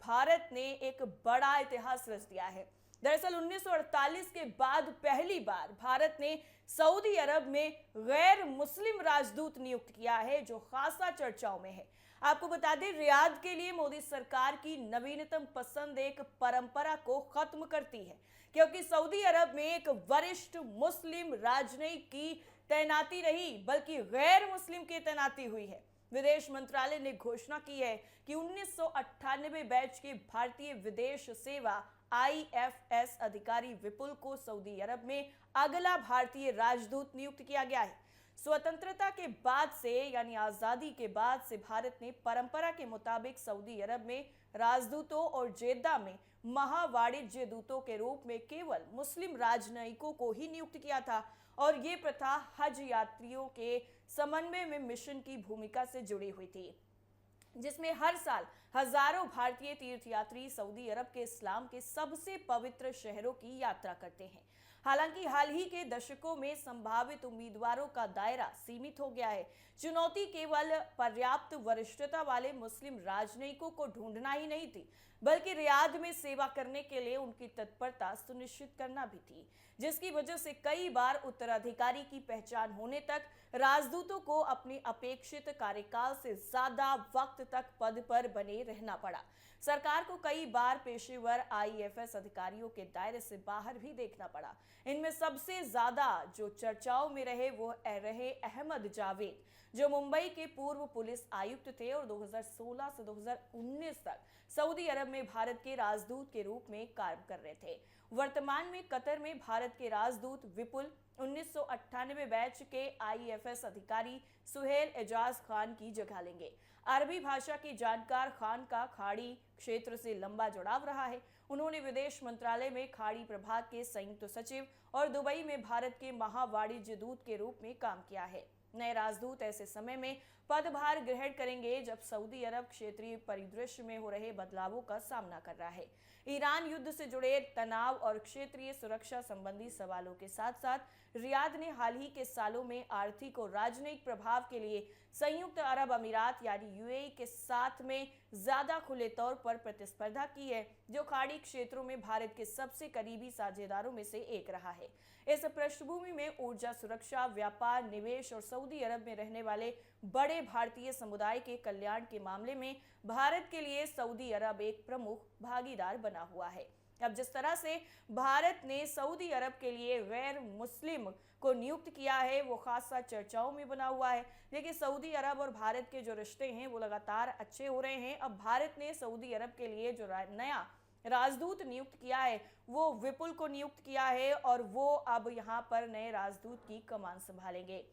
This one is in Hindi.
भारत ने एक बड़ा इतिहास रच दिया है। दरअसल 1948 के बाद पहली बार भारत ने सऊदी अरब में गैर मुस्लिम राजदूत नियुक्त किया है, जो खासा चर्चाओं में है। आपको बता दें, रियाद के लिए मोदी सरकार की नवीनतम पसंद एक परंपरा को खत्म करती है, क्योंकि सऊदी अरब में एक वरिष्ठ मुस्लिम राजनयिक की तैनाती नहीं, बल्कि गैर मुस्लिम की तैनाती हुई है। विदेश मंत्रालय ने घोषणा की है कि 1998 बैच के भारतीय विदेश सेवा IFS अधिकारी विपुल को सऊदी अरब में अगला भारतीय राजदूत नियुक्त किया गया है। स्वतंत्रता के बाद से, यानी आजादी के बाद से, भारत ने परंपरा के मुताबिक सऊदी अरब में राजदूतों और जेद्दा में महावाणिज्य दूतों के रूप में केवल मुस्लिम राजनयिकों को ही नियुक्त किया था, और ये प्रथा हज यात्रियों के समन्वय में मिशन की भूमिका से जुड़ी हुई थी, जिसमें हर साल हजारों भारतीय तीर्थयात्री सऊदी अरब के इस्लाम के सबसे पवित्र शहरों की यात्रा करते हैं। हालांकि हाल ही के दशकों में संभावित उम्मीदवारों का दायरा सीमित हो गया है। चुनौती केवल पर्याप्त वरिष्ठता वाले मुस्लिम राजनयिकों को ढूंढना ही नहीं थी, बल्कि रियाद में सेवा करने के लिए उनकी तत्परता सुनिश्चित करना भी थी, जिसकी वजह से कई बार उत्तराधिकारी की पहचान होने तक राजदूतों को अपनी अपेक्षित कार्यकाल से ज्यादा वक्त तक पद पर बने रहना पड़ा। सरकार को कई बार पेशेवर IFS अधिकारियों के दायरे से बाहर भी देखना पड़ा। इनमें सबसे ज्यादा जो चर्चाओं में रहे वो रहे अहमद जावेद, जो मुंबई के पूर्व पुलिस आयुक्त थे और 2016 से 2019 तक सऊदी अरब में भारत के राजदूत के रूप में कार्य कर रहे थे। वर्तमान में कतर में भारत के राजदूत विपुल 1998 बैच के IFS अधिकारी सुहेल एजाज खान की जगह लेंगे। अरबी भाषा की जानकार खान का खाड़ी क्षेत्र से लंबा जुड़ाव रहा है। उन्होंने विदेश मंत्रालय में खाड़ी प्रभाग के संयुक्त सचिव और दुबई में भारत के महावाणिज्य दूत के रूप में काम किया है। नए राजदूत ऐसे समय में पदभार ग्रहण करेंगे जब सऊदी अरब क्षेत्रीय परिदृश्य में हो रहे बदलावों का सामना कर रहा है। ईरान युद्ध से जुड़े तनाव और क्षेत्रीय सुरक्षा संबंधी सवालों के साथ साथ रियाद ने हाल ही के सालों में आर्थिक और राजनयिक प्रभाव के लिए संयुक्त अरब अमीरात यानी UAE के साथ में ज्यादा खुले तौर पर प्रतिस्पर्धा की है, जो खाड़ी क्षेत्रों में भारत के सबसे करीबी साझेदारों में से एक रहा है। इस पृष्ठभूमि में ऊर्जा सुरक्षा, व्यापार, निवेश और सऊदी अरब में रहने वाले बड़े भारतीय समुदाय के कल्याण के मामले में भारत के लिए सऊदी अरब एक प्रमुख भागीदार बना हुआ है। अब जिस तरह से भारत ने सऊदी अरब के लिए गैर मुस्लिम को नियुक्त किया है, वो खासा चर्चाओं में बना हुआ है। लेकिन सऊदी अरब और भारत के जो रिश्ते हैं वो लगातार अच्छे हो रहे हैं। अब भारत ने सऊदी अरब के लिए जो नया राजदूत नियुक्त किया है वो विपुल को नियुक्त किया है, और वो अब यहाँ पर नए राजदूत की कमान संभालेंगे।